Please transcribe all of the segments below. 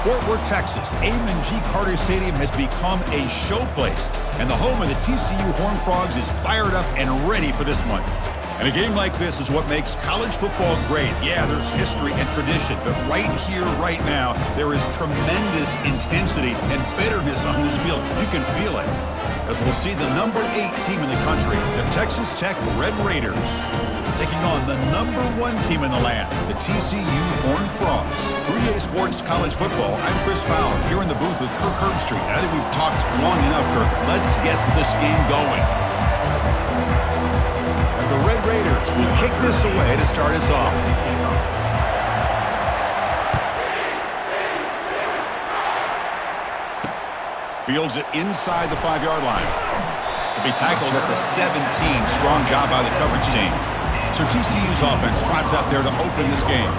Fort Worth, Texas, Amon G. Carter Stadium has become a showplace, and the home of the TCU Horned Frogs is fired up and ready for this one. And a game like this is what makes college football great. Yeah, there's history and tradition, but right here, right now, there is tremendous intensity and bitterness on this field. You can feel it, as we'll see the number 8 team in the country, the Texas Tech Red Raiders, taking on the number 1 team in the land, the TCU Horned Frogs. 3A Sports College Football, I'm Chris Fowler, here in the booth with Kirk Herbstreit. I think we've talked long enough, Kirk. Let's get this game going. The Red Raiders will kick this away to start us off. Fields it inside the 5-yard line. To be tackled at the 17. Strong job by the coverage team. So TCU's offense trots out there to open this game.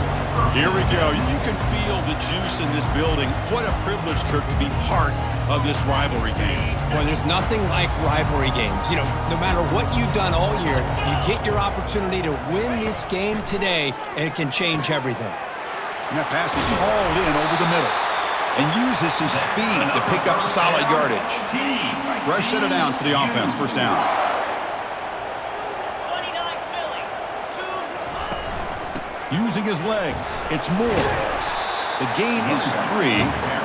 Here we go. You can feel the juice in this building. What a privilege, Kirk, to be part of this rivalry game. Well, there's nothing like rivalry games. You know, no matter what you've done all year, you get your opportunity to win this game today, and it can change everything. And that pass is hauled in over the middle and uses his speed to pick up solid yardage. Fresh set of downs for the offense. First down. Using his legs, it's Moore. The gain is 3.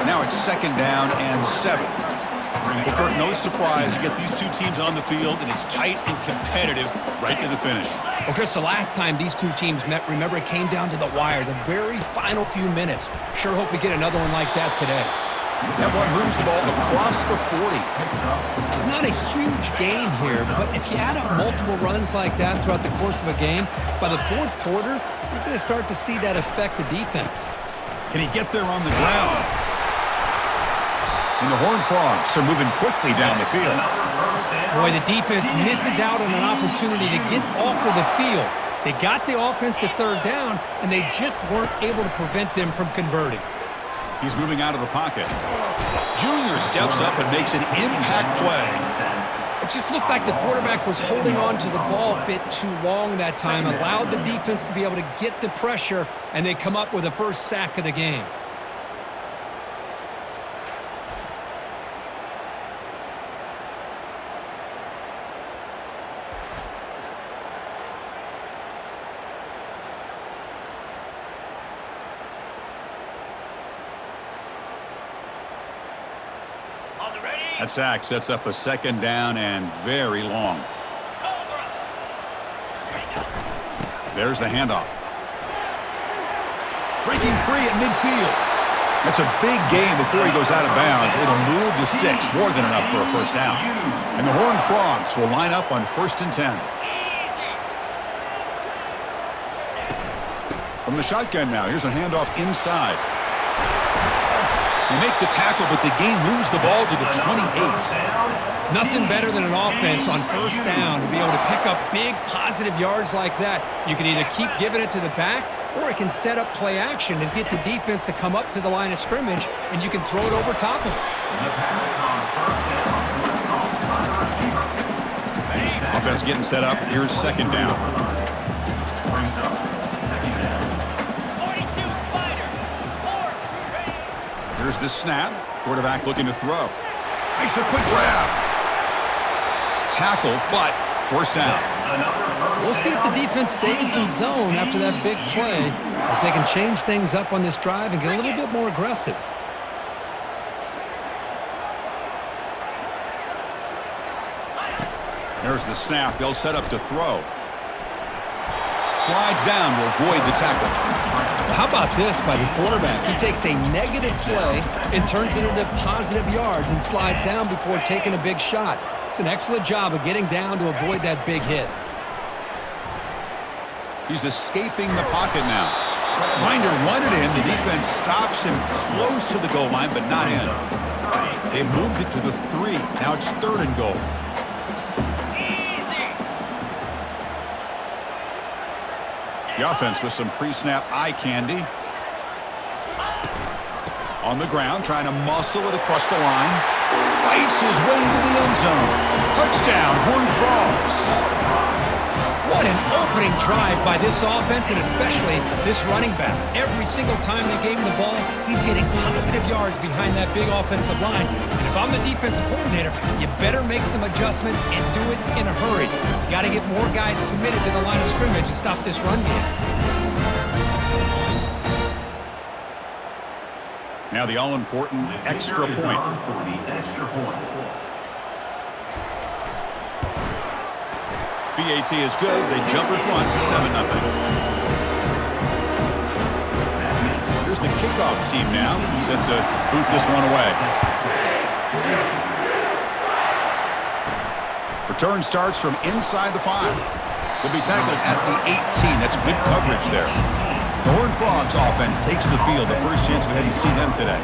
Now it's 2nd down and 7. Well, Kirk, no surprise. You get these two teams on the field, and it's tight and competitive right to the finish. Well, Chris, the last time these two teams met, remember, it came down to the wire, the very final few minutes. Sure hope we get another one like that today. That one moves the ball across the 40. It's not a huge gain here, but if you add up multiple runs like that throughout the course of a game, by the 4th quarter, you're going to start to see that affect the defense. Can he get there on the ground? And the Horned Frogs are moving quickly down the field. Boy, the defense misses out on an opportunity to get off of the field. They got the offense to 3rd down, and they just weren't able to prevent them from converting. He's moving out of the pocket. Junior steps up and makes an impact play. It just looked like the quarterback was holding on to the ball a bit too long that time, allowed the defense to be able to get the pressure, and they come up with the first sack of the game. That sack sets up a 2nd down and very long. There's the handoff. Breaking free at midfield. That's a big gain before he goes out of bounds. It'll move the sticks, more than enough for a first down. And the Horned Frogs will line up on 1st and 10. From the shotgun now, here's a handoff inside. They make the tackle, but the gain moves the ball to the 28. Nothing better than an offense on 1st down to be able to pick up big positive yards like that. You can either keep giving it to the back, or it can set up play action and get the defense to come up to the line of scrimmage, and you can throw it over top of it. Offense getting set up. Here's 2nd down. Here's the snap. Quarterback looking to throw. Makes a quick grab. Tackle, but 1st down. We'll see if the defense stays in zone after that big play, or if they can change things up on this drive and get a little bit more aggressive. There's the snap. They'll set up to throw. Slides down to avoid the tackle. How about this by the quarterback? He takes a negative play and turns it into positive yards and slides down before taking a big shot. It's an excellent job of getting down to avoid that big hit. He's escaping the pocket now. Trying to run it in. The defense stops him close to the goal line, but not in. They moved it to the 3. Now it's 3rd and goal. The offense with some pre-snap eye candy. On the ground, trying to muscle it across the line. Fights his way into the end zone. Touchdown, Horned Frogs. What an opening drive by this offense, and especially this running back. Every single time they gave him the ball, he's getting positive yards behind that big offensive line. And if I'm the defensive coordinator, you better make some adjustments and do it in a hurry. You got to get more guys committed to the line of scrimmage to stop this run game. Now the all-important extra point. BAT is good. They jump in front, 7-0. Here's the kickoff team now, set to boot this one away. Return starts from inside the 5. They'll be tackled at the 18. That's good coverage there. The Horned Frogs offense takes the field. The first chance we had to see them today.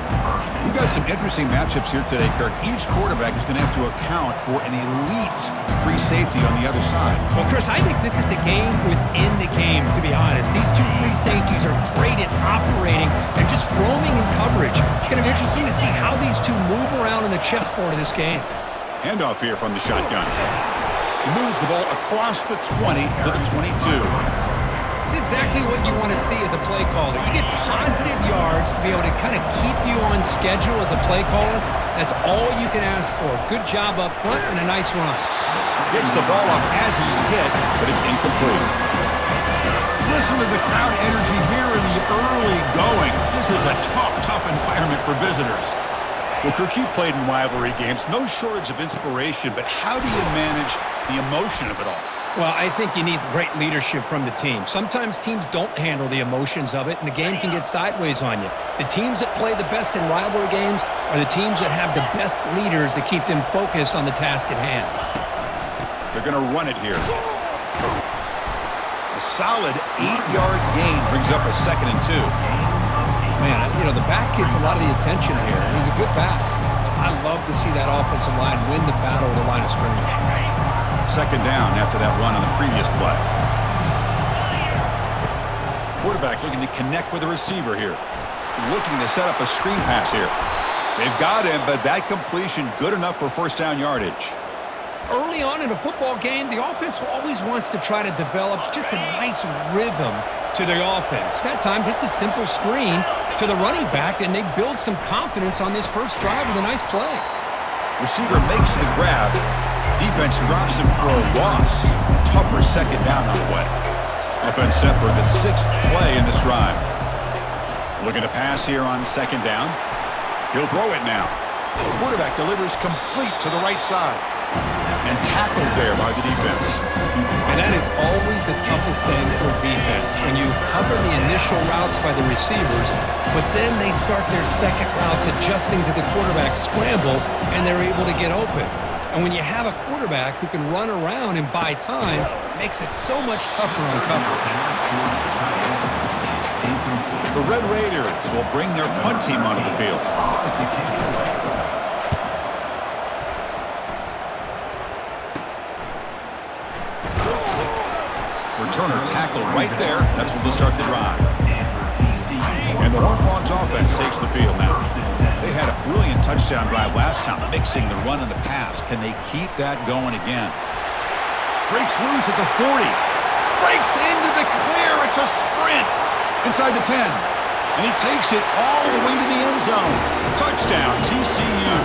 We've got some interesting matchups here today, Kirk. Each quarterback is going to have to account for an elite free safety on the other side. Well, Chris, I think this is the game within the game, to be honest. These two free safeties are great at operating and just roaming in coverage. It's going to be interesting to see how these two move around on the chessboard of this game. Handoff here from the shotgun. He moves the ball across the 20 to the 22. It's exactly what you want to see as a play caller. You get positive yards to be able to kind of keep you on schedule as a play caller. That's all you can ask for. Good job up front and a nice run. Gets the ball off as he's hit, but it's incomplete. Listen to the crowd energy here in the early going. This is a tough environment for visitors. Well, Kirk, you played in rivalry games. No shortage of inspiration, but how do you manage the emotion of it all? Well, I think you need great leadership from the team. Sometimes teams don't handle the emotions of it, and the game can get sideways on you. The teams that play the best in rivalry games are the teams that have the best leaders to keep them focused on the task at hand. They're going to run it here. A solid 8-yard gain brings up a 2nd and 2. Man, you know, the back gets a lot of the attention here. He's a good back. I love to see that offensive line win the battle of the line of scrimmage. 2nd down after that run on the previous play. Quarterback looking to connect with the receiver here. Looking to set up a screen pass here. They've got him, but that completion good enough for 1st down yardage. Early on in a football game, the offense always wants to try to develop just a nice rhythm to the offense. That time, just a simple screen to the running back, and they build some confidence on this first drive with a nice play. Receiver makes the grab. Defense drops him for a loss. Tougher 2nd down on the way. Offense set for the 6th play in this drive. Looking to pass here on 2nd down. He'll throw it now. The quarterback delivers complete to the right side. And tackled there by the defense. And that is always the toughest thing for defense, when you cover the initial routes by the receivers, but then they start their second routes adjusting to the quarterback scramble, and they're able to get open. And when you have a quarterback who can run around and buy time, it makes it so much tougher on coverage. The Red Raiders will bring their punt team onto the field. Returner tackle right there. That's when they'll start the drive. And the Horned Frogs offense takes the field now. They had a brilliant touchdown drive last time, mixing the run and the pass. Can they keep that going again? Breaks loose at the 40. Breaks into the clear. It's a sprint inside the 10. And he takes it all the way to the end zone. Touchdown, TCU.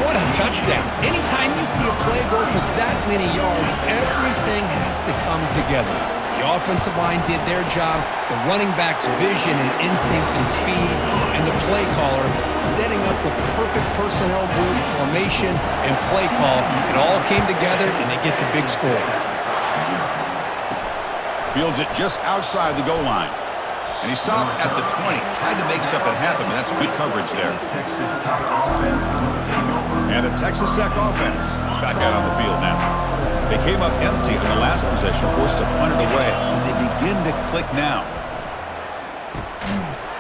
What a touchdown. Anytime you see a play go for that many yards, everything has to come together. The offensive line did their job, the running back's vision and instincts and speed, and the play caller setting up the perfect personnel group, formation, and play call. It all came together, and they get the big score. Fields it just outside the goal line. And he stopped at the 20, tried to make something happen, and that's good coverage there. And the Texas Tech offense is back out on the field now. They came up empty on the last possession, forced to punt it away, and they begin to click now.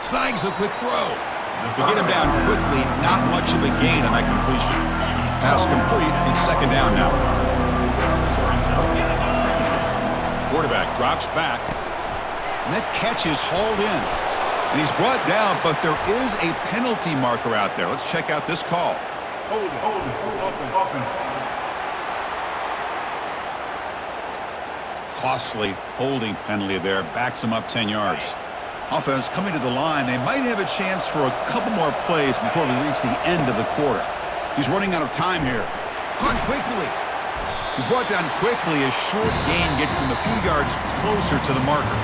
Snags a quick throw. To get him down quickly, not much of a gain on that completion. Pass complete, it's 2nd down now. Quarterback drops back. And that catch is hauled in. And he's brought down, but there is a penalty marker out there. Let's check out this call. Hold it. costly holding penalty there. Backs him up 10 yards. Offense coming to the line. They might have a chance for a couple more plays before we reach the end of the quarter. He's running out of time here. Caught quickly. He's brought down quickly. A short gain gets them a few yards closer to the marker.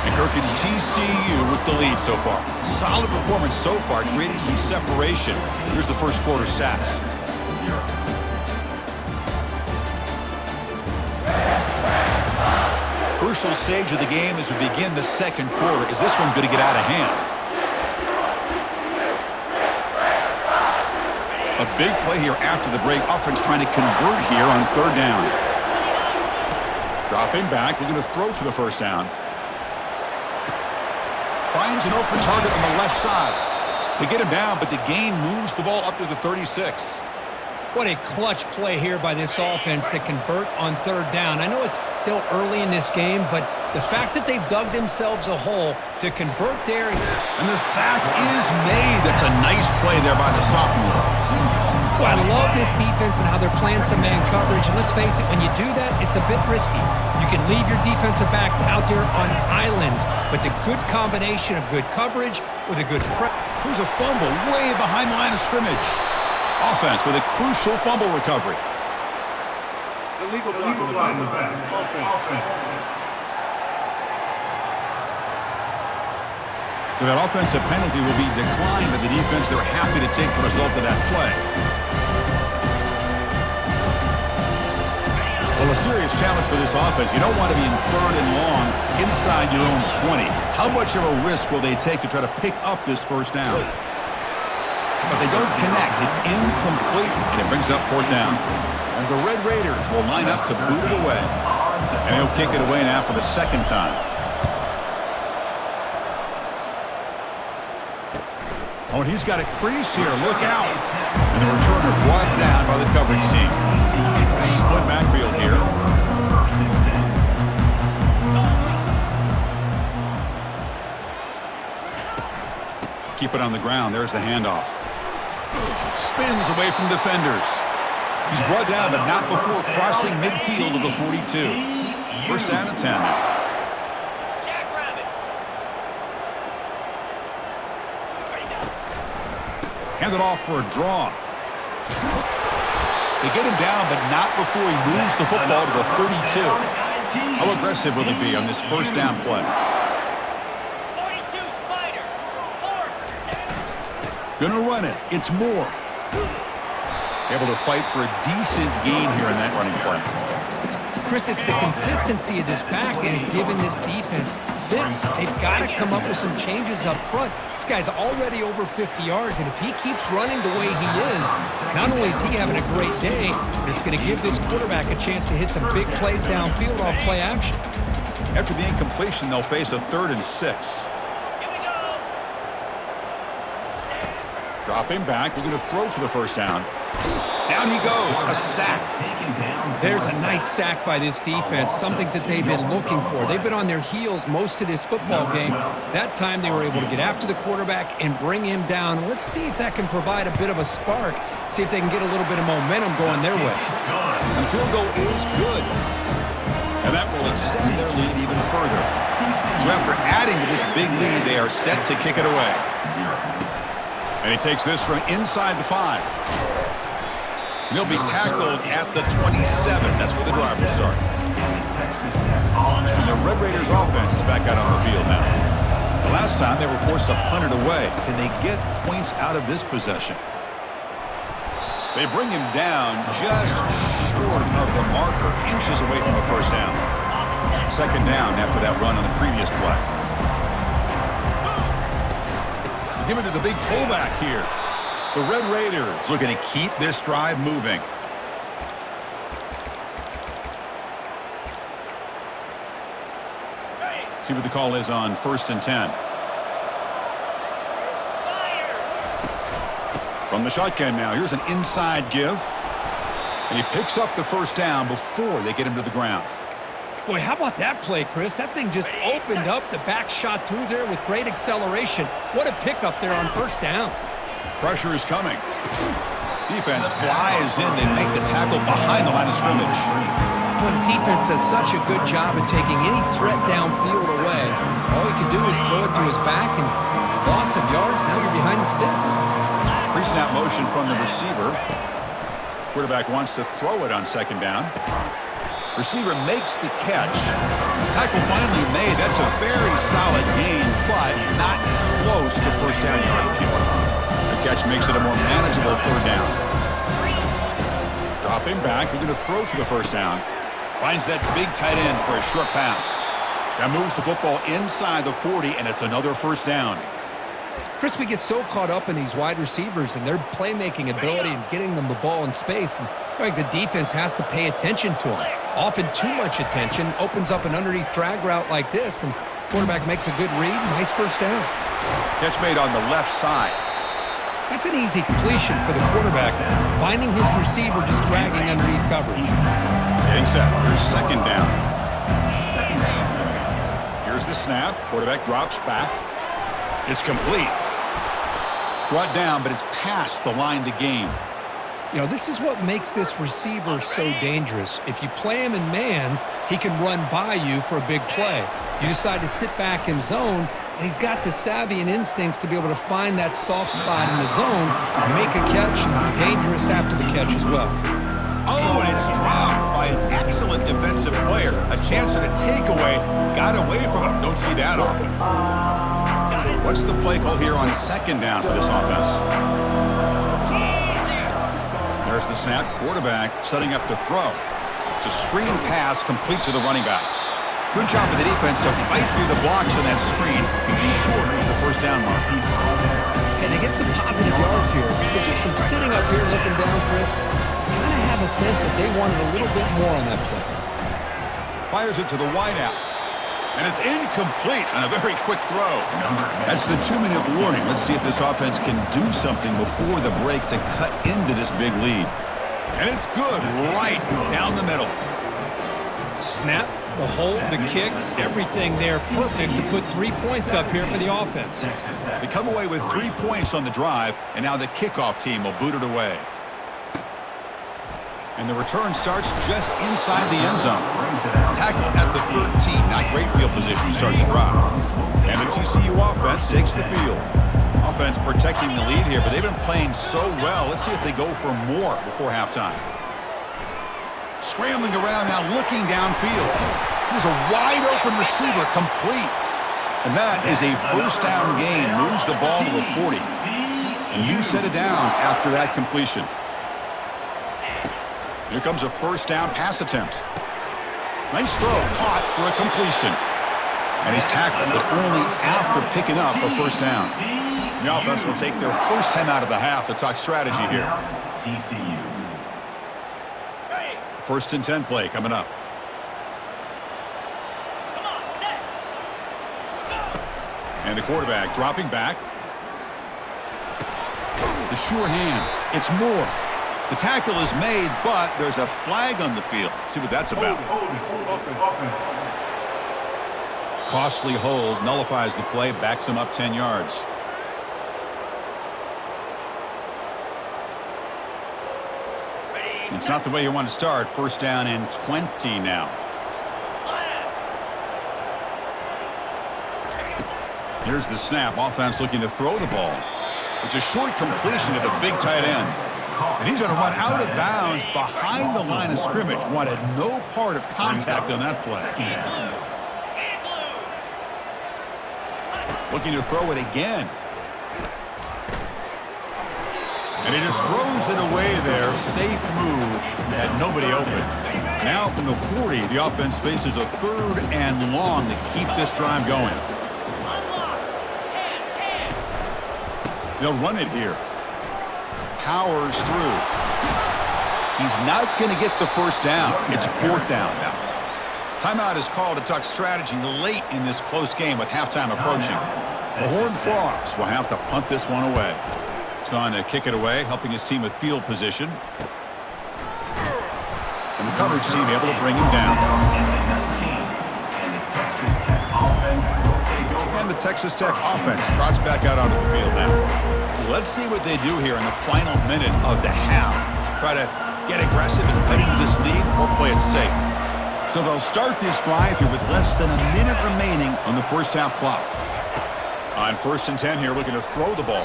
And Kirk, it's TCU with the lead so far. Solid performance so far, creating some separation. Here's the first quarter stats. Crucial stage of the game as we begin the second quarter. Is this one going to get out of hand? A big play here after the break. Offense trying to convert here on third down. Dropping back, looking to throw for the first down. Finds an open target on the left side. They get him down, but the gain moves the ball up to the 36. What a clutch play here by this offense to convert on third down. I know it's still early in this game, but the fact that they've dug themselves a hole to convert there. And the sack is made. That's a nice play there by the sophomore. Well, I love this defense and how they're playing some man coverage. And let's face it, when you do that, it's a bit risky. You can leave your defensive backs out there on islands, but the good combination of good coverage with a good prep. Here's a fumble way behind the line of scrimmage. Offense with a crucial fumble recovery. Illegal block in the back. Offense. So that offensive penalty will be declined by the defense. They're happy to take the result of that play. Well, a serious challenge for this offense. You don't want to be in third and long inside your own 20. How much of a risk will they take to try to pick up this first down? But they don't connect. It's incomplete, and it brings up fourth down. And the Red Raiders will line up to boot it away. And he'll kick it away now for the second time. Oh, and he's got a crease here. Look out. And the returner brought down by the coverage team. Split backfield here. Keep it on the ground. There's the handoff. Spins away from defenders. He's brought down, but not before crossing midfield of the 42. First down and 10. Hand it off for a draw. They get him down, but not before he moves the football to the 32. How aggressive will he be on this first down play? Gonna run it. It's Moore. Able to fight for a decent gain here in that running play. Chris, it's the consistency of this back that is giving this defense fits. They've got to come up with some changes up front. This guy's already over 50 yards, and if he keeps running the way he is, not only is he having a great day, but it's going to give this quarterback a chance to hit some big plays downfield off play action. After the incompletion, they'll face a 3rd and 6. Dropping back, looking to throw for the first down. Down he goes, a sack. There's a nice sack by this defense, something that they've been looking for. They've been on their heels most of this football game. That time they were able to get after the quarterback and bring him down. Let's see if that can provide a bit of a spark, see if they can get a little bit of momentum going their way. And the field goal is good. And that will extend their lead even further. So after adding to this big lead, they are set to kick it away. And he takes this from inside the 5. And he'll be tackled at the 27. That's where the drive will start. And the Red Raiders offense is back out on the field now. The last time they were forced to punt it away. Can they get points out of this possession? They bring him down just short of the marker, inches away from the first down. Second down after that run on the previous play. Give it to the big fullback here. The Red Raiders looking to keep this drive moving. See what the call is on 1st and 10. From the shotgun now, here's an inside give. And he picks up the first down before they get him to the ground. Boy, how about that play, Chris? That thing just opened up. The back shot through there with great acceleration. What a pickup there on first down. Pressure is coming. Defense flies in. They make the tackle behind the line of scrimmage. Boy, the defense does such a good job of taking any threat downfield away. All he can do is throw it to his back, and loss of yards, now you're behind the sticks. Pre-snap motion from the receiver. Quarterback wants to throw it on second down. Receiver makes the catch. Tackle finally made. That's a very solid gain, but not close to first down yardage. The catch makes it a more manageable third down. Dropping back, looking to throw for the first down. Finds that big tight end for a short pass. That moves the football inside the 40, and it's another first down. Chris, we get so caught up in these wide receivers and their playmaking ability and getting them the ball in space. And like the defense has to pay attention to them. Often too much attention opens up an underneath drag route like this, and quarterback makes a good read. Nice first down. Catch made on the left side. That's an easy completion for the quarterback, finding his receiver just dragging underneath coverage. Getting set. Here's second down. Here's the snap. Quarterback drops back. It's complete. Brought down, but it's past the line to gain. You know, this is what makes this receiver so dangerous. If you play him in man, he can run by you for a big play. You decide to sit back in zone, and he's got the savvy and instincts to be able to find that soft spot in the zone, make a catch, and be dangerous after the catch as well. Oh, and it's dropped by an excellent defensive player. A chance at a takeaway. Got away from him. Don't see that often. What's the play call here on second down for this offense? There's the snap. Quarterback setting up to throw. It's a screen pass complete to the running back. Good job of the defense to fight through the blocks on that screen. Short of the first down mark. And they get some positive yards here. But just from sitting up here looking down, Chris, you kind of have a sense that they wanted a little bit more on that play. Fires it to the wideout. And it's incomplete on a very quick throw. That's the 2-minute warning. Let's see if this offense can do something before the break to cut into this big lead. And it's good right down the middle. Snap, the hold, the kick, everything there perfect to put 3 points up here for the offense. They come away with 3 points on the drive, and now the kickoff team will boot it away. And the return starts just inside the end zone. Tackle at the 13. Not great field position to start the drive. And the TCU offense takes the field. Offense protecting the lead here, but they've been playing so well. Let's see if they go for more before halftime. Scrambling around now, looking downfield. Here's a wide open receiver, complete. And that is a first down gain. Moves the ball to the 40. A new set of downs after that completion. Here comes a first down pass attempt. Nice throw, caught for a completion. And he's tackled, but only after picking up a first down. The offense will take their first time out of the half to talk strategy here. TCU. First and 10 play coming up. And the quarterback dropping back. The sure hands. It's more. The tackle is made, but there's a flag on the field. See what that's about. Costly hold, nullifies the play, backs him up 10 yards. It's not the way you want to start. First down and 20 now. Here's the snap. Offense looking to throw the ball. It's a short completion to the big tight end. And he's going to run out of bounds behind the line of scrimmage. Wanted no part of contact on that play. Looking to throw it again. And he just throws it away there. Safe move. Had nobody open. Now from the 40, the offense faces a third and long to keep this drive going. They'll run it here. Powers through. He's not going to get the first down. It's fourth down now. Timeout is called to talk strategy late in this close game with halftime approaching. The Horned Frogs will have to punt this one away. He's on to kick it away, helping his team with field position. And the coverage team able to bring him down. And the Texas Tech offense trots back out onto the field now. Let's see what they do here in the final minute of the half. Try to get aggressive and cut into this lead or play it safe. So they'll start this drive here with less than a minute remaining on the first half clock. On 1st and 10 here, looking to throw the ball.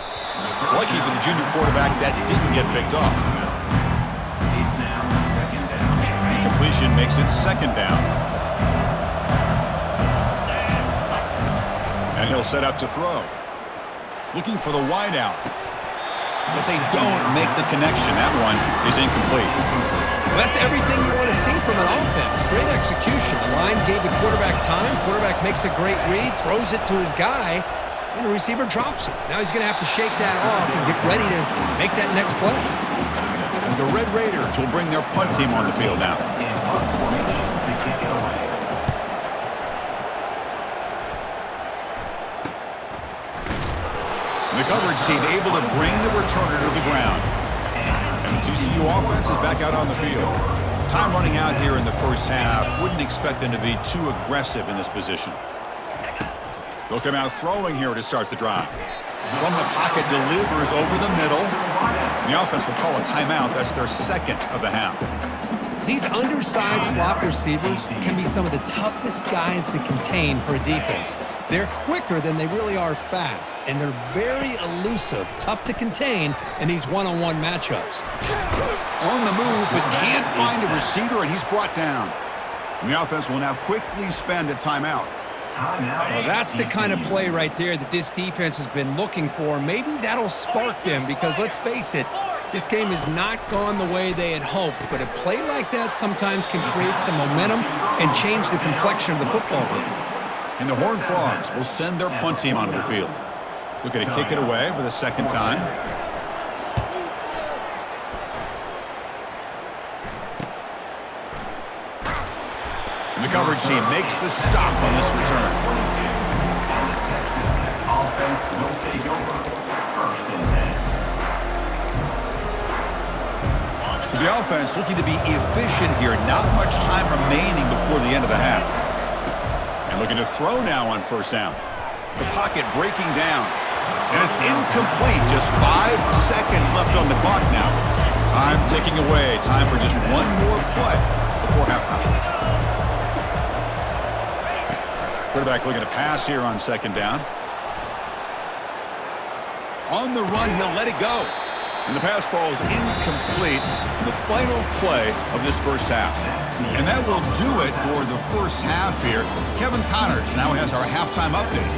Lucky for the junior quarterback, that didn't get picked off. Incompletion makes it 2nd down. And he'll set up to throw. Looking for the wide out. But they don't make the connection. That one is incomplete. Well, that's everything you want to see from an offense. Great execution. The line gave the quarterback time. Quarterback makes a great read, throws it to his guy, and the receiver drops it. Now he's going to have to shake that off and get ready to make that next play. And the Red Raiders will bring their punt team on the field now. The coverage team able to bring the returner to the ground. And the TCU offense is back out on the field. Time running out here in the first half. Wouldn't expect them to be too aggressive in this position. They'll come out throwing here to start the drive. From the pocket, delivers over the middle. And the offense will call a timeout. That's their 2nd of the half. These undersized slot receivers can be some of the toughest guys to contain for a defense. They're quicker than they really are fast, and they're very elusive, tough to contain in these one-on-one matchups. On the move, but can't find a receiver, and he's brought down. And the offense will now quickly spend a timeout. Well, that's the kind of play right there that this defense has been looking for. Maybe that'll spark them because, let's face it, this game has not gone the way they had hoped, but a play like that sometimes can create some momentum and change the complexion of the football game. And the Horned Frogs will send their punt team onto the field. Looking to kick it away for the 2nd time. And the coverage team makes the stop on this return. Offense will take over. 1st and 10. So the offense looking to be efficient here. Not much time remaining before the end of the half. And looking to throw now on 1st down. The pocket breaking down. And it's incomplete. Just 5 seconds left on the clock now. Time ticking away. Time for just one more play before halftime. Quarterback looking to pass here on 2nd down. On the run, he'll let it go. And the pass falls incomplete in the final play of this first half. And that will do it for the first half here. Kevin Connors now has our halftime update.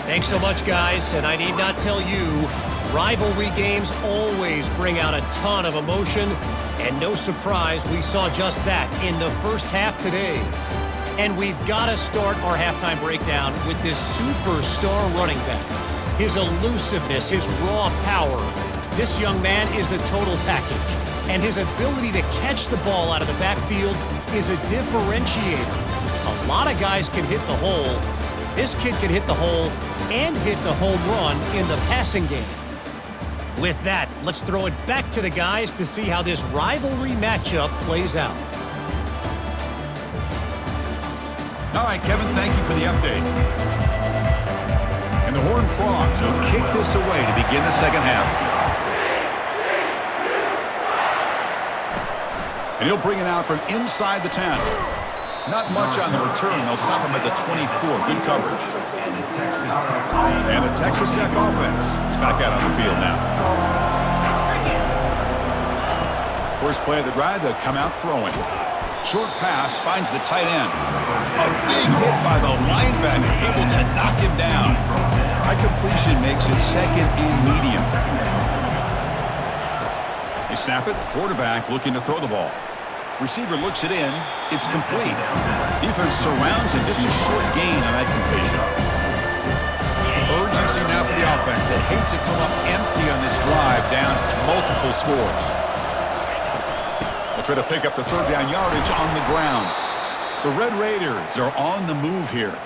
Thanks so much, guys. And I need not tell you, rivalry games always bring out a ton of emotion. And no surprise, we saw just that in the first half today. And we've got to start our halftime breakdown with this superstar running back. His elusiveness, his raw power. This young man is the total package. And his ability to catch the ball out of the backfield is a differentiator. A lot of guys can hit the hole. This kid can hit the hole and hit the home run in the passing game. With that, let's throw it back to the guys to see how this rivalry matchup plays out. All right, Kevin, thank you for the update. And the Horned Frogs will kick this away to begin the second half. And he'll bring it out from inside the 10. Not much on the return. They'll stop him at the 24. Good coverage. And the Texas Tech offense is back out on the field now. First play of the drive, they'll come out throwing. Short pass finds the tight end. A big hit by the linebacker, able to knock him down. High completion makes it 2nd and medium. They snap it. Quarterback looking to throw the ball. Receiver looks it in. It's complete. Defense surrounds him. Just a short gain on that completion. Urgency now for the offense that hates to come up empty on this drive, down multiple scores. They'll try to pick up the 3rd down yardage on the ground. The Red Raiders are on the move here.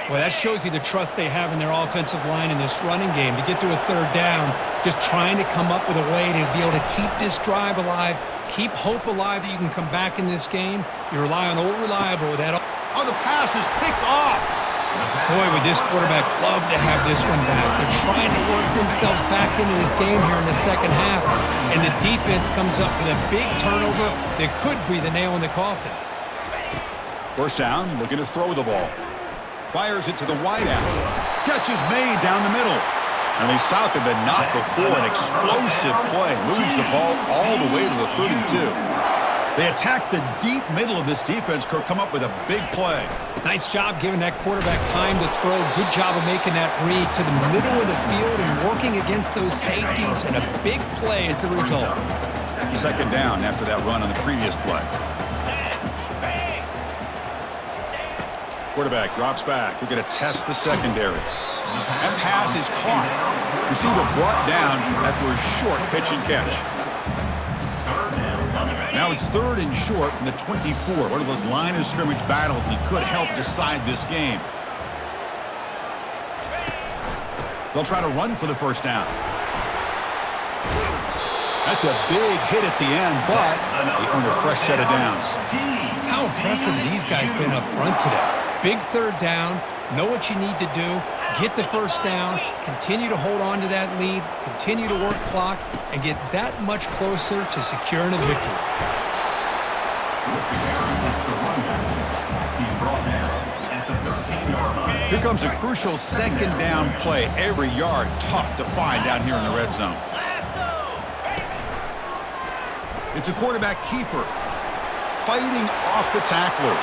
Well, that shows you the trust they have in their offensive line in this running game. To get to a 3rd down, just trying to come up with a way to be able to keep this drive alive, keep hope alive that you can come back in this game. You rely on old reliable with that. Oh, the pass is picked off. Boy, would this quarterback love to have this one back. They're trying to work themselves back into this game here in the second half, and the defense comes up with a big turnover that could be the nail in the coffin. First down, looking to throw the ball. Fires it to the wide out. Catch is made down the middle. And they stop him, but not before an explosive play. Moves the ball all the way to the 32. They attack the deep middle of this defense. Kirk come up with a big play. Nice job giving that quarterback time to throw. Good job of making that read to the middle of the field and working against those safeties, and a big play is the result. Second down after that run on the previous play. Quarterback drops back. We're going to test the secondary. That pass is caught. Receiver brought down after a short pitch and catch. Now it's third and short from the 24. One of those line of scrimmage battles that could help decide this game. They'll try to run for the first down. That's a big hit at the end, but they earn a fresh set of downs. How impressive these guys been up front today. Big third down, know what you need to do, get the first down, continue to hold on to that lead, continue to work clock, and get that much closer to securing a victory. Here comes a crucial second down play. Every yard tough to find down here in the red zone. It's a quarterback keeper fighting off the tackler.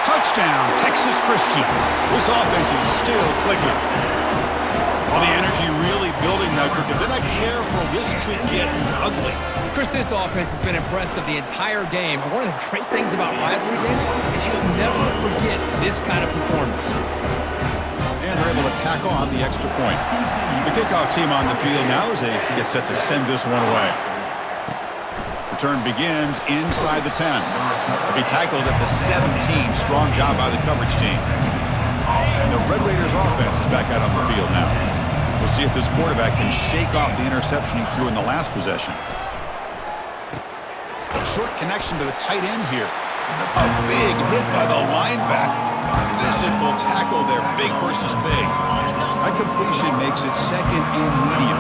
Touchdown, Texas Christian. This offense is still clicking. All the energy really building now, Kirk. If they're not careful, this could get ugly. Chris, this offense has been impressive the entire game. And one of the great things about rivalry games is you'll never forget this kind of performance. And they're able to tack on the extra point. The kickoff team on the field now as they get set to send this one away. Return begins inside the 10. They'll be tackled at the 17. Strong job by the coverage team. And the Red Raiders offense is back out on the field now. We'll see if this quarterback can shake off the interception he threw in the last possession. A short connection to the tight end here. A big hit by the linebacker. Physical tackle there, big versus big. That completion makes it second and medium.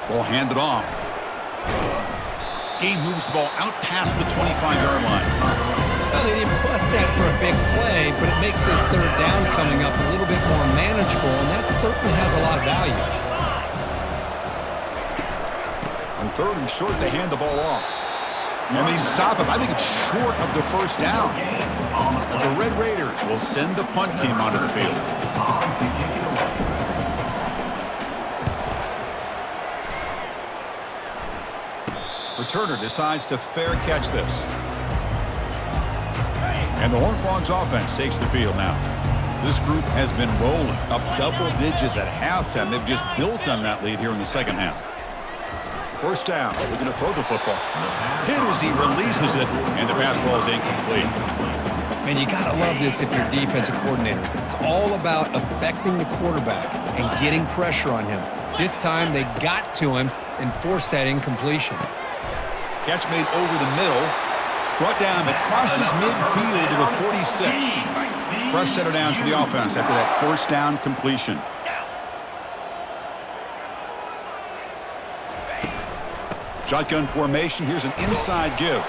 Ball handed off. Game moves the ball out past the 25-yard line. Well, they didn't bust that for a big play, but it makes this third down coming up a little bit more manageable, and that certainly has a lot of value. On third and short, they hand the ball off. And they stop him. I think it's short of the first down. And the Red Raiders will send the punt team onto the field. Returner decides to fair catch this. And the Horned Frogs offense takes the field now. This group has been rolling up double digits at halftime. They've just built on that lead here in the second half. First down. We're going to throw the football. Hit as he releases it, and the pass ball is incomplete. Man, you got to love this if you're a defensive coordinator. It's all about affecting the quarterback and getting pressure on him. This time, they got to him and forced that incompletion. Catch made over the middle. Brought down, but crosses midfield to the 46. Fresh set of downs for the offense after that first down completion. Shotgun formation. Here's an inside give.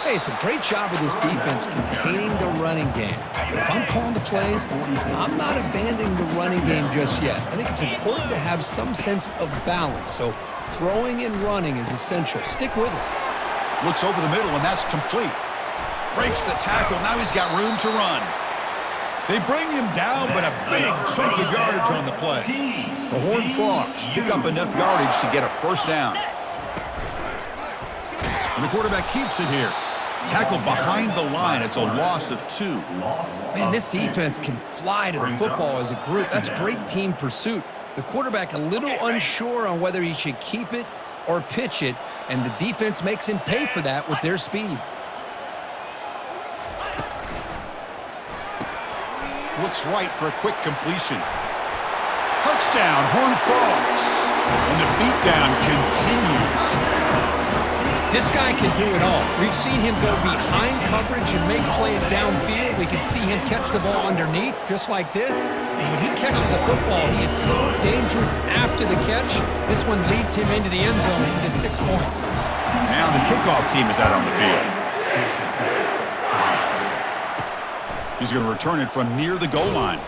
Hey, it's a great job of this defense containing the running game. But if I'm calling the plays, I'm not abandoning the running game just yet. I think it's important to have some sense of balance. So throwing and running is essential. Stick with it. Looks over the middle, and that's complete. Breaks the tackle. Now he's got room to run. They bring him down, but a big chunk of yardage on the play. The Horned Frogs pick up enough yardage to get a first down. And the quarterback keeps it here. Tackled behind the line. It's a loss of 2. Man, this defense can fly to the football as a group. That's great team pursuit. The quarterback a little unsure on whether he should keep it or pitch it, and the defense makes him pay for that with their speed. Looks right for a quick completion. Touchdown, Horned Frogs. And the beatdown continues. This guy can do it all. We've seen him go behind coverage and make plays downfield. We can see him catch the ball underneath just like this. And when he catches a football, he is so dangerous after the catch. This one leads him into the end zone for the 6 points. Now the kickoff team is out on the field. He's going to return it from near the goal line.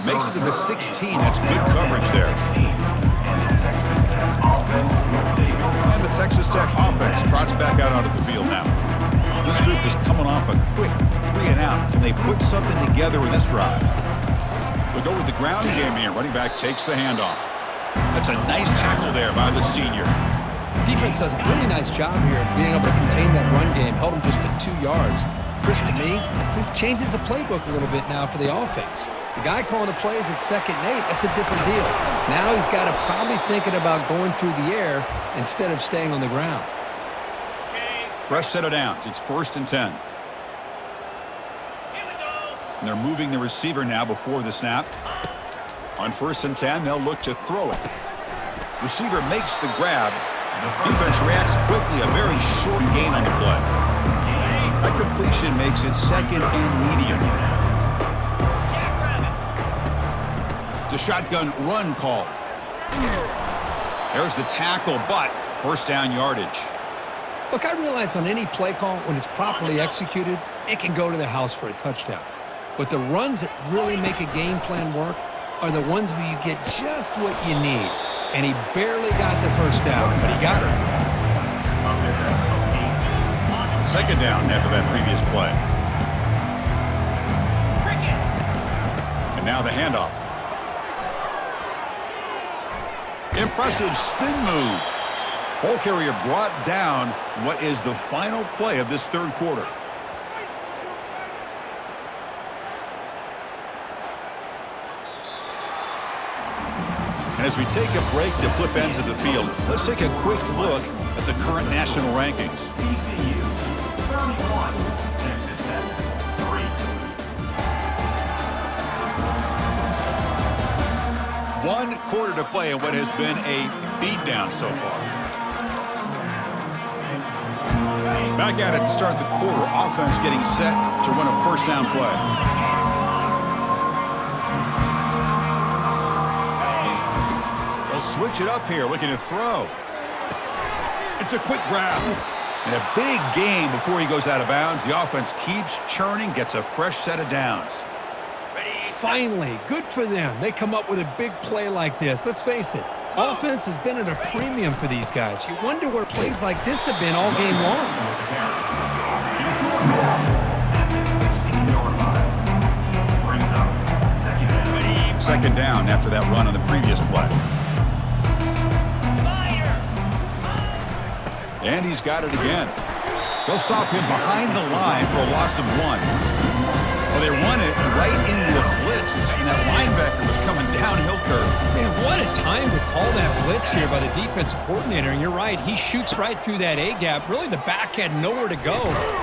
Makes it to the 16. That's good coverage there. And the Texas Tech offense trots back out onto the field now. This group is coming off a quick 3-and-out. Can they put something together with this drive? They'll go with the ground game here. Running back takes the handoff. That's a nice tackle there by the senior. Defense does a really nice job here of being able to contain that run game. Held him just at 2 yards. Chris, to me, this changes the playbook a little bit now for the offense. The guy calling the plays at 2nd and 8, that's a different deal. Now he's got to probably thinking about going through the air instead of staying on the ground. Fresh set of downs. It's 1st and 10. And they're moving the receiver now before the snap. On 1st and 10, they'll look to throw it. Receiver makes the grab. Defense reacts quickly. A very short gain on the play. That completion makes it 2nd and medium. It's a shotgun run call. There's the tackle, but 1st down yardage. Look, I realize on any play call, when it's properly executed, it can go to the house for a touchdown. But the runs that really make a game plan work are the ones where you get just what you need. And he barely got the 1st down, but he got it. 2nd down after that previous play. And now the handoff. Impressive spin move. Ball carrier brought down what is the final play of this 3rd quarter. And as we take a break to flip ends of the field, let's take a quick look at the current national rankings. TCU 31, Texas Tech 3. 1 quarter to play in what has been a beatdown so far. Back at it to start the quarter. Offense getting set to run a 1st down play. They'll switch it up here, looking to throw. It's a quick grab. And a big gain before he goes out of bounds. The offense keeps churning, gets a fresh set of downs. Finally, good for them. They come up with a big play like this. Let's face it, offense has been at a premium for these guys. You wonder where plays like this have been all game long. 2nd down after that run on the previous play. And he's got it again. They'll stop him behind the line for a loss of 1. Well, they run it right into a blitz, and that linebacker was coming downhill curve. Man, what a time to call that blitz here by the defensive coordinator. And you're right, he shoots right through that A-gap. Really, the back had nowhere to go.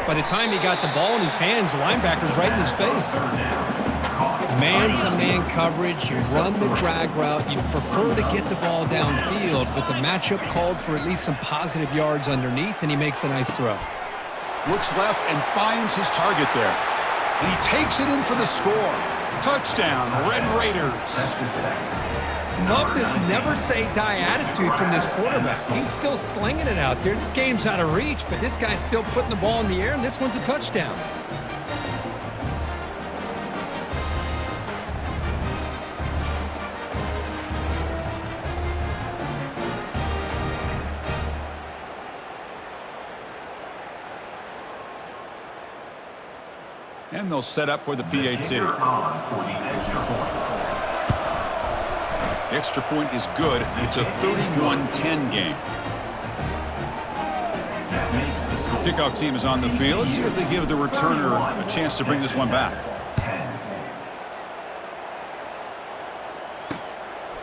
By the time he got the ball in his hands, the linebacker's right in his face. Man-to-man coverage, you run the drag route, you prefer to get the ball downfield, but the matchup called for at least some positive yards underneath, and he makes a nice throw. Looks left and finds his target there. And he takes it in for the score. Touchdown, Red Raiders. Love this never-say-die attitude from this quarterback. He's still slinging it out there. This game's out of reach, but this guy's still putting the ball in the air, and this one's a touchdown. And they'll set up for the PAT. The extra point is good. It's a 31-10 game. Kickoff team is on the field. Let's see if they give the returner a chance to bring this one back.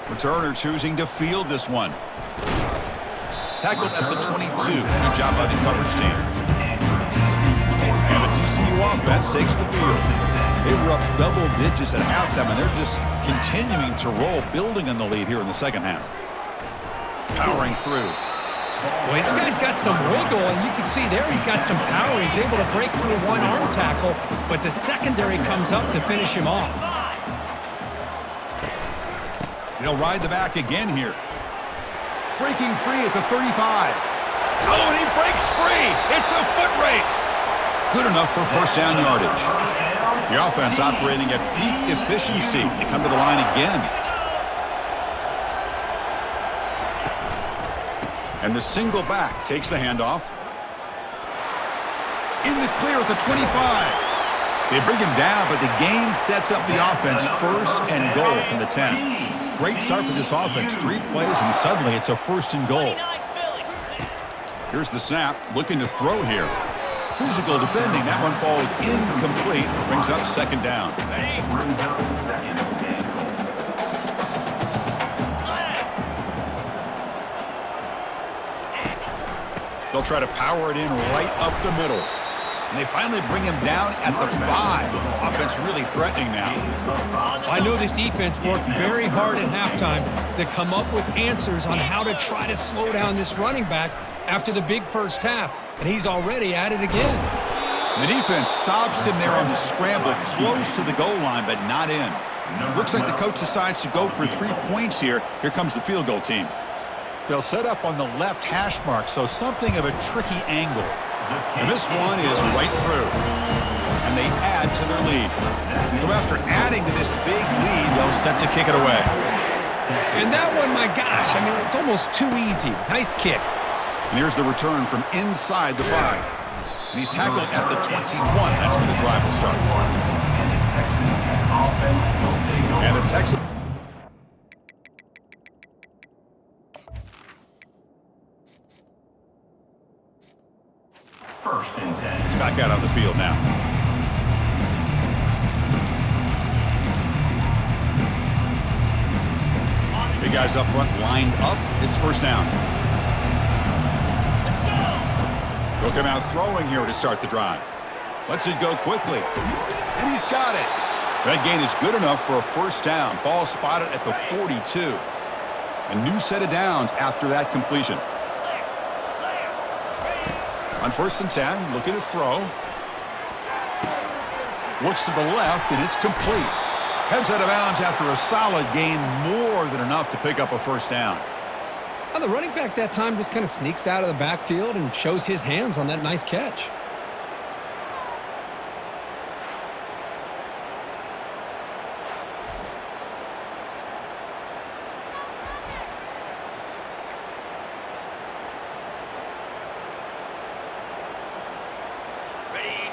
Returner choosing to field this one. Tackled at the 22. Good job by the coverage team. And the TCU offense takes the field. They were up double digits at halftime, and they're just continuing to roll, building on the lead here in the 2nd half. Powering through. Well, this guy's got some wiggle, and you can see there he's got some power. He's able to break through one arm tackle, but the secondary comes up to finish him off. He'll ride the back again here. Breaking free at the 35. Oh, and he breaks free. It's a foot race. Good enough for first down yardage. The offense operating at peak efficiency. They come to the line again. And the single back takes the handoff. In the clear at the 25. They bring him down, but the gain sets up the offense first and goal from the 10. Great start for this offense. 3 plays, and suddenly it's a first and goal. Here's the snap, looking to throw here. Physical defending. That one falls incomplete. Brings up second down. They'll try to power it in right up the middle. And they finally bring him down at the 5. Offense really threatening now. I know this defense worked very hard at halftime to come up with answers on how to try to slow down this running back after the big first half. And he's already at it again. The defense stops him there on the scramble close to the goal line, but not in. Looks like the coach decides to go for 3 points here. Here comes the field goal team. They'll set up on the left hash mark, so something of a tricky angle. And this one is right through. And they add to their lead. So after adding to this big lead, they'll set to kick it away. And that one, my gosh, I mean, it's almost too easy. Nice kick. And here's the return from inside the 5. And he's tackled at the 21. That's where the drive will start. And the Texans. First and 10. He's back out on the field now. Big guys up front lined up. It's first down. He'll come out throwing here to start the drive. Lets it go quickly. And he's got it. That gain is good enough for a first down. Ball spotted at the 42. A new set of downs after that completion. On first and 10, looking to throw. Looks to the left, and it's complete. Heads out of bounds after a solid gain, more than enough to pick up a first down. Now, the running back that time just kind of sneaks out of the backfield and shows his hands on that nice catch.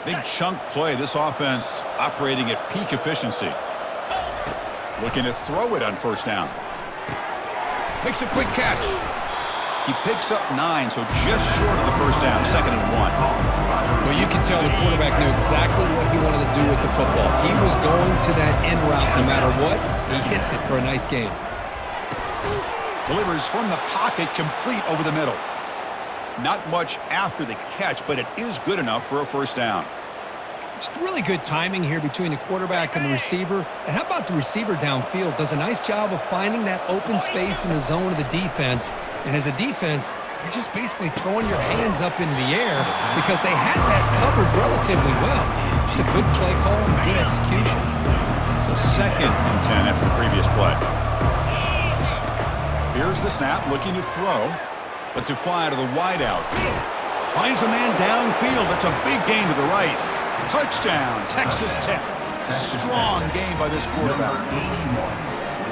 Big chunk play. This offense operating at peak efficiency. Looking to throw it on first down. Makes a quick catch. He picks up 9, so just short of the first down. 2nd and 1. Well, you can tell the quarterback knew exactly what he wanted to do with the football. He was going to that end route no matter what. He hits it for a nice gain. Delivers from the pocket, complete over the middle. Not much after the catch, but it is good enough for a first down. It's really good timing here between the quarterback and the receiver. And how about the receiver downfield? Does a nice job of finding that open space in the zone of the defense. And as a defense, you're just basically throwing your hands up in the air because they had that covered relatively well. Just a good play call and good execution. So 2nd and 10 after the previous play. Here's the snap, looking to throw. Lets it fly to the wideout. Finds a man downfield. That's a big gain to the right. Touchdown, Texas Tech. Strong game by this quarterback.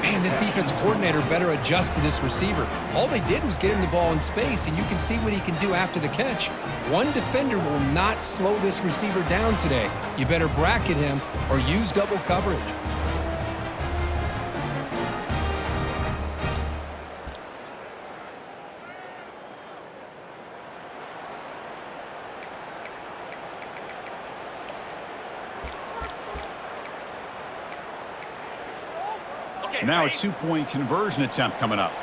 Man, this defense coordinator better adjust to this receiver. All they did was get him the ball in space, and you can see what he can do after the catch. One defender will not slow this receiver down today. You better bracket him or use double coverage. Now a 2-point conversion attempt coming up.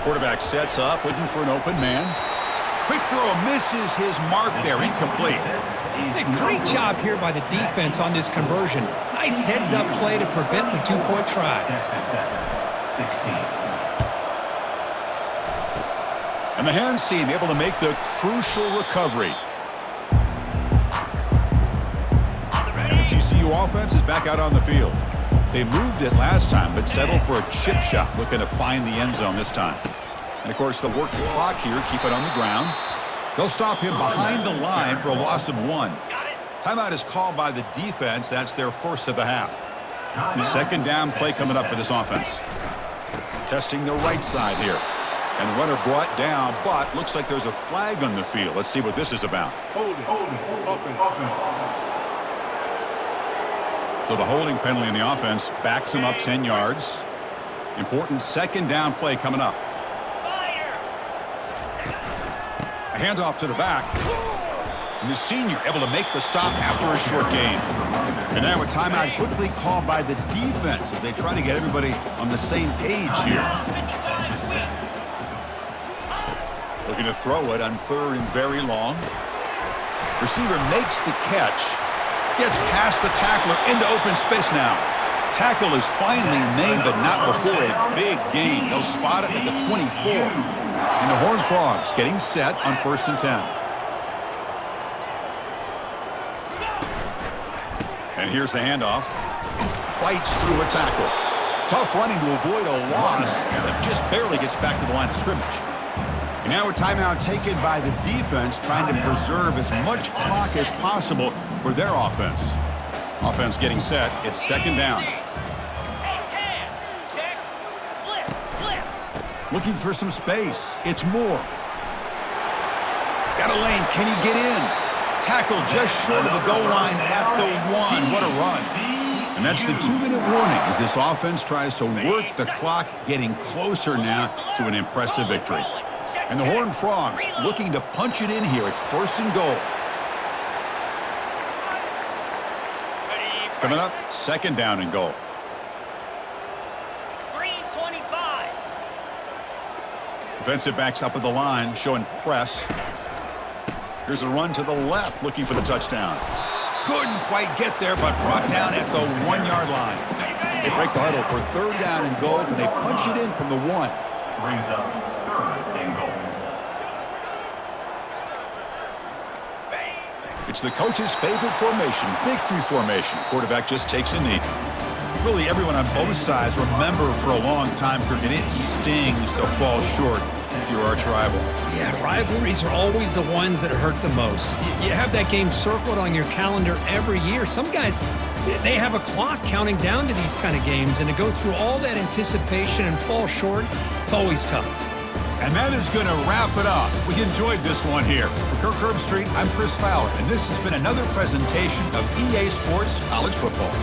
Quarterback sets up, looking for an open man. Quick throw, misses his mark there, incomplete. Hey, great job here by the defense on this conversion. Nice heads-up play to prevent the 2-point try. And the hands team able to make the crucial recovery. The TCU offense is back out on the field. They moved it last time, but settled for a chip shot, looking to find the end zone this time. And, of course, they'll work the clock here, keep it on the ground. They'll stop him behind the line for a loss of 1. Timeout is called by the defense. That's their first of the half. The second down play coming up for this offense. Testing the right side here. And the runner brought down, but looks like there's a flag on the field. Let's see what this is about. Offense. So the holding penalty in the offense backs him up 10 yards. Important second down play coming up. A handoff to the back. And the senior able to make the stop after a short gain. And now a timeout quickly called by the defense as they try to get everybody on the same page here. Looking to throw it on 3rd and very long. Receiver makes the catch. Gets past the tackler into open space now. Tackle is finally made, but not before a big gain. They'll spot it at the 24. And the Horned Frogs getting set on 1st and 10. And here's the handoff. Fights through a tackle. Tough running to avoid a loss, but just barely gets back to the line of scrimmage. And now a timeout taken by the defense, trying to preserve as much clock as possible for their offense. Offense getting set. It's second down. Looking for some space. It's Moore. Got a lane. Can he get in? Tackle just short of the goal line at the 1. What a run. And that's the 2-minute warning as this offense tries to work the clock, getting closer now to an impressive victory. And the Horned Frogs looking to punch it in here. It's 1st and goal. Coming up, second down and goal. Defensive backs up at the line, showing press. Here's a run to the left, looking for the touchdown. Couldn't quite get there, but brought down at the 1-yard line. They break the huddle for 3rd down and goal, and they punch it in from the 1. Brings up 3rd and goal. It's the coach's favorite formation, victory formation. Quarterback just takes a knee. Really, everyone on both sides remember for a long time, and it stings to fall short with your arch rival. Yeah, rivalries are always the ones that hurt the most. You have that game circled on your calendar every year. Some guys, they have a clock counting down to these kind of games, and to go through all that anticipation and fall short, it's always tough. And that is going to wrap it up. We enjoyed this one here. For Kirk Herbstreit, I'm Chris Fowler, and this has been another presentation of EA Sports College Football.